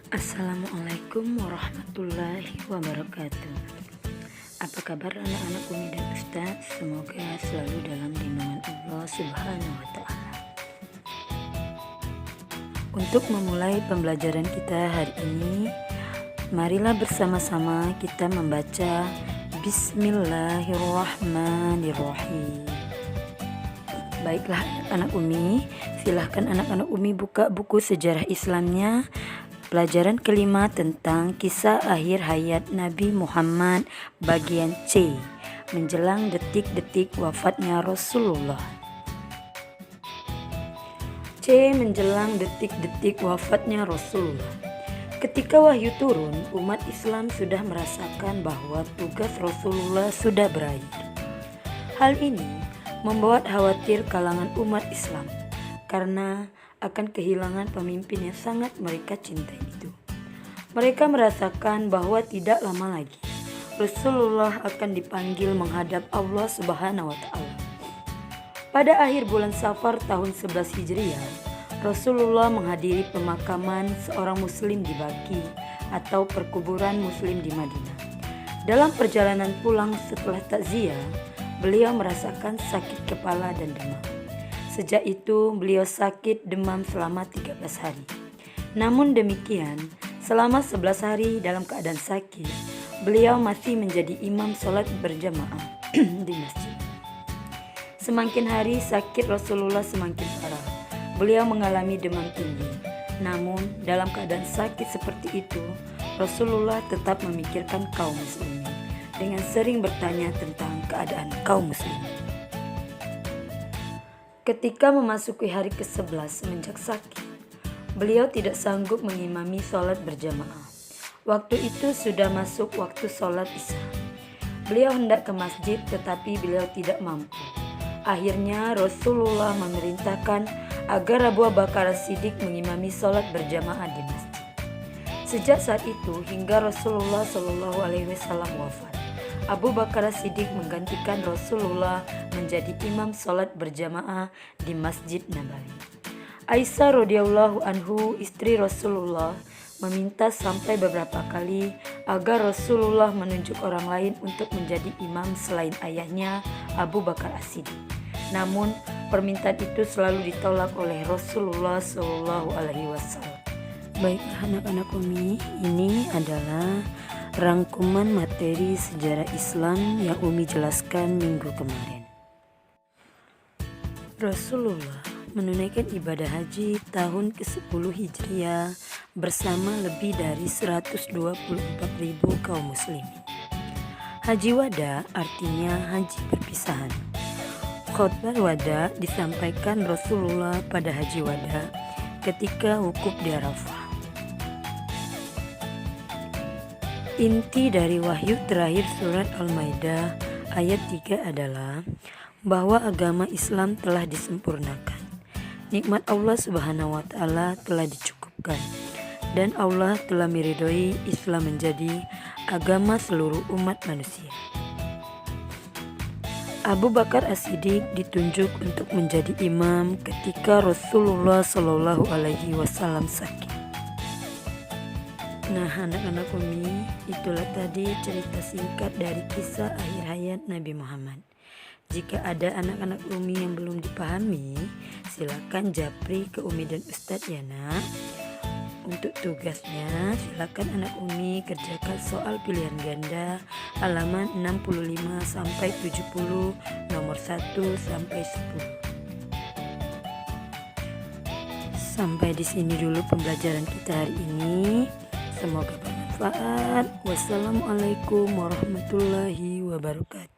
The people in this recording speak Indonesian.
Assalamualaikum warahmatullahi wabarakatuh. Apa kabar anak-anak Umi dan Ustadz? Semoga selalu dalam lindungan Allah Subhanahu wa Ta'ala. Untuk memulai pembelajaran kita hari ini, marilah bersama-sama kita membaca Bismillahirrahmanirrahim. Baiklah anak Umi, silahkan anak-anak Umi buka buku sejarah Islamnya. Pelajaran kelima tentang kisah akhir hayat Nabi Muhammad bagian C, menjelang detik-detik wafatnya Rasulullah. C. Menjelang detik-detik wafatnya Rasulullah. Ketika wahyu turun, umat Islam sudah merasakan bahwa tugas Rasulullah sudah berakhir. Hal ini membuat khawatir kalangan umat Islam karena akan kehilangan pemimpin yang sangat mereka cintai itu. Mereka merasakan bahwa tidak lama lagi Rasulullah akan dipanggil menghadap Allah Subhanahu wa Ta'ala. Pada akhir bulan Safar tahun 11 Hijriah, Rasulullah menghadiri pemakaman seorang muslim di Baqi atau perkuburan muslim di Madinah. Dalam perjalanan pulang setelah takziah, beliau merasakan sakit kepala dan demam. Sejak itu beliau sakit demam selama 13 hari. Namun demikian, selama 11 hari dalam keadaan sakit, beliau masih menjadi imam sholat berjamaah di masjid. Semakin hari sakit Rasulullah semakin parah. Beliau mengalami demam tinggi. Namun dalam keadaan sakit seperti itu, Rasulullah tetap memikirkan kaum muslimin dengan sering bertanya tentang keadaan kaum muslimin. Ketika memasuki hari ke-11 semenjak sakit, beliau tidak sanggup mengimami sholat berjamaah. Waktu itu sudah masuk waktu sholat isya. Beliau hendak ke masjid tetapi beliau tidak mampu. Akhirnya Rasulullah memerintahkan agar Abu Bakar As-Siddiq mengimami sholat berjamaah di masjid. Sejak saat itu hingga Rasulullah SAW wafat, Abu Bakar As-Siddiq menggantikan Rasulullah menjadi imam sholat berjamaah di Masjid Nabawi. Aisyah radhiyallahu anhu, istri Rasulullah, meminta sampai beberapa kali agar Rasulullah menunjuk orang lain untuk menjadi imam selain ayahnya Abu Bakar As-Siddiq. Namun permintaan itu selalu ditolak oleh Rasulullah SAW. Baiklah anak-anak Umi, ini adalah rangkuman materi sejarah Islam yang Umi jelaskan minggu kemarin. Rasulullah menunaikan ibadah haji tahun ke-10 Hijriah bersama lebih dari 124.000 kaum muslimin. Haji wada artinya haji perpisahan. Khutbah wada disampaikan Rasulullah pada haji wada ketika wukuf di Arafah. Inti dari wahyu terakhir surat Al-Maidah ayat 3 adalah bahwa agama Islam telah disempurnakan. Nikmat Allah Subhanahu wa Ta'ala telah dicukupkan dan Allah telah meridhoi Islam menjadi agama seluruh umat manusia. Abu Bakar As-Siddiq ditunjuk untuk menjadi imam ketika Rasulullah SAW sakit. Nah anak-anak Umi, itulah tadi cerita singkat dari kisah akhir hayat Nabi Muhammad. Jika ada anak-anak Umi yang belum dipahami, silakan japri ke Umi dan Ustadz ya nak. Untuk tugasnya, silakan anak Umi kerjakan soal pilihan ganda halaman 65 sampai 70 nomor 1 sampai 10. Sampai di sini dulu pembelajaran kita hari ini. Semoga bermanfaat. Wassalamualaikum warahmatullahi wabarakatuh.